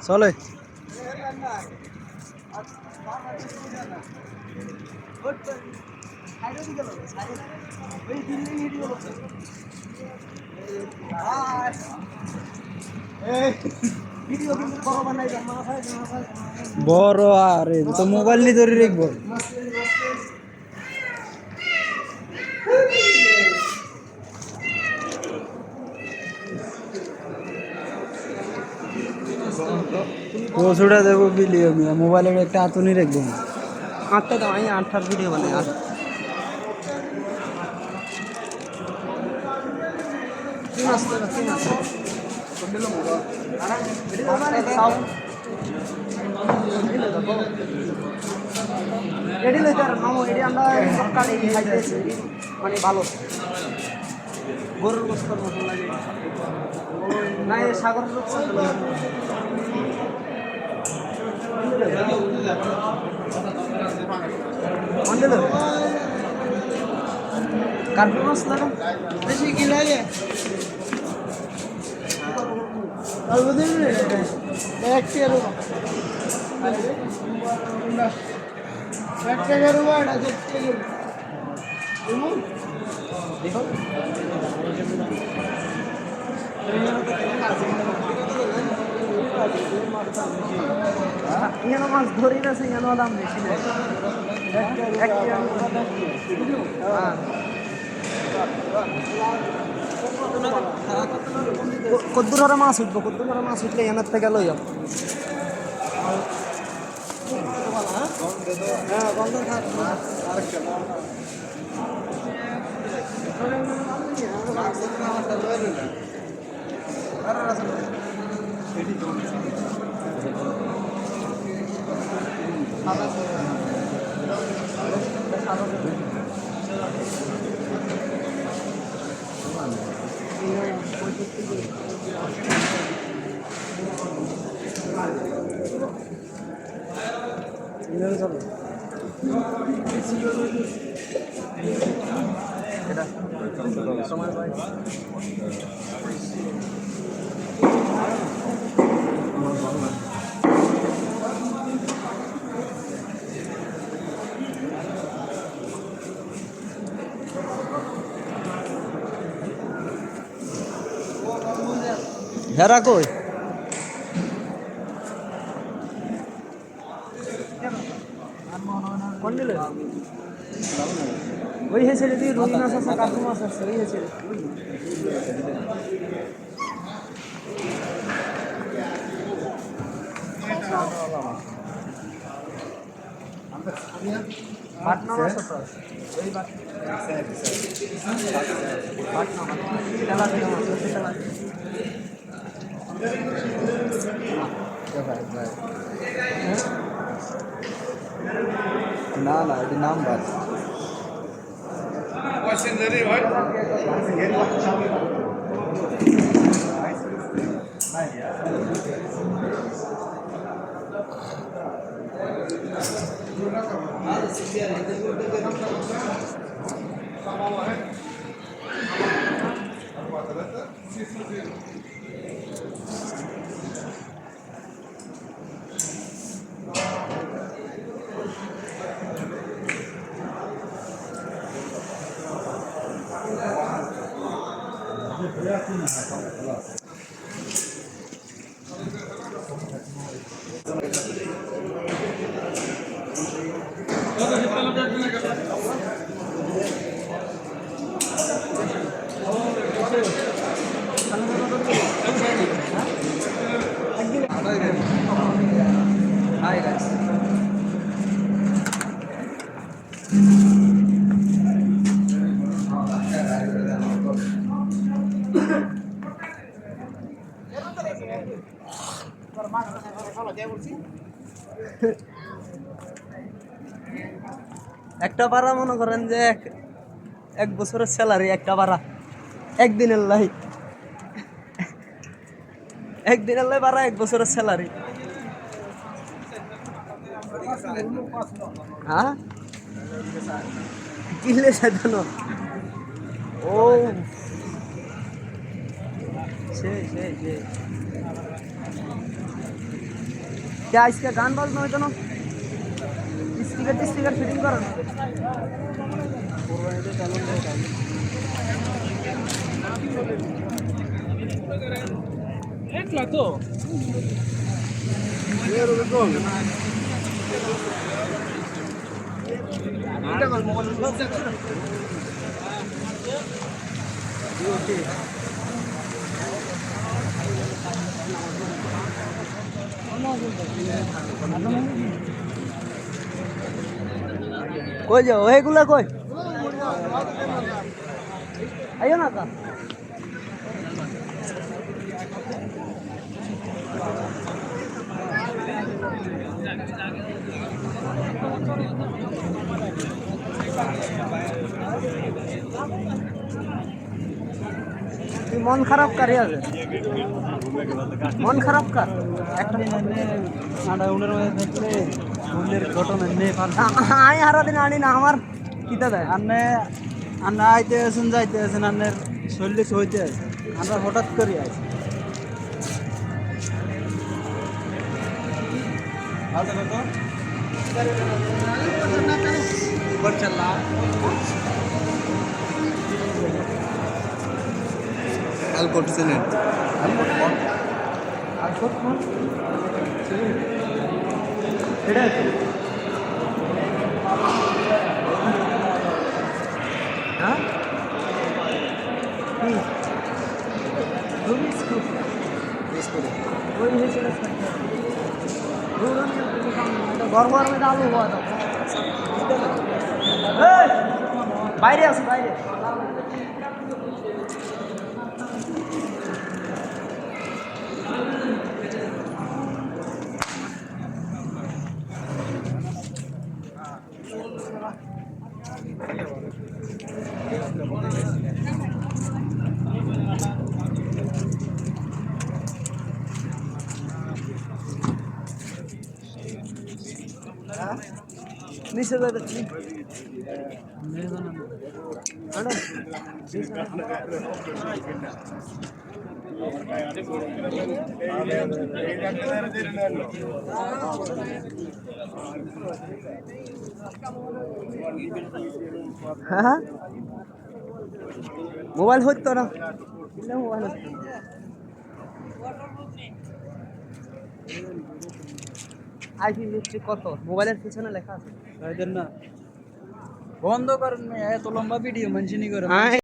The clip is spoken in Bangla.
চলে বড় আরে তো মোবাইল নিয়ে ধরে রাখবো পশুটা দেবো বিলিও মোবাইলের একটা আতুনি রাখবো আটটা দাও আমি আটটার ভিডিও বানাই আট এডি লইতে আর মামু এডি আমরা সকালে খাইতেছি মানে ভালো গরুর গোশতের মতো লাগে না এই সাগরের লোক কার্পু মাছ লাগা বেশি কি লাগে মাছ ধরি না সে দাম বেশি কদ্দুর হারা মাছ উঠবো কদ্দুর হারা মাছ উঠলে এনার থেকে লই যাবো হেরা কই কোন দিলে ওই হয়েছে তুই রুই মাছ আছে কাকু মাছ আছে ওই হয়েছে পাটনা মাছ আছে ওই পাটনা মাছ তেলা তেলা মাছ তেলা না না এটি নাম বাদ Hi guys. একটা ভাড়া মনে করেন যে এক বছরের স্যালারি একটা ভাড়া একদিনের লাই ভাড়া এক বছরের স্যালারি হ্যাঁ কিনলে সেজন্য ও সেই কে আজকে গান বাজনা হইতো না, স্পিকার ফিটিং করো না। একলা তো কই যাও এগুলা কই আইও না কা তুই মন খারাপ কারে আছে মন খারাপ কার একটা আড়া উনের মধ্যে দেখলে ফুলের ঘটনা নেই আই হারা দিন আনি না আমার কিতা দেয় আন্নে আন্না আইতে আছেন যাইতে আছেন আন্নের শরীরে হইতে আছে আমরা হঠাৎ করে আছি কাল করতেছিলেন বাইরে আছে বাইরে নিচে যাচ্ছি হ্যাঁ মোবাইল হতো না মোবাইল আইপি লিস্টে কত মোবাইলের পিছনে লেখা আছে না বন্ধ করেন এত লম্বা ভিডিও মানুষ নি করে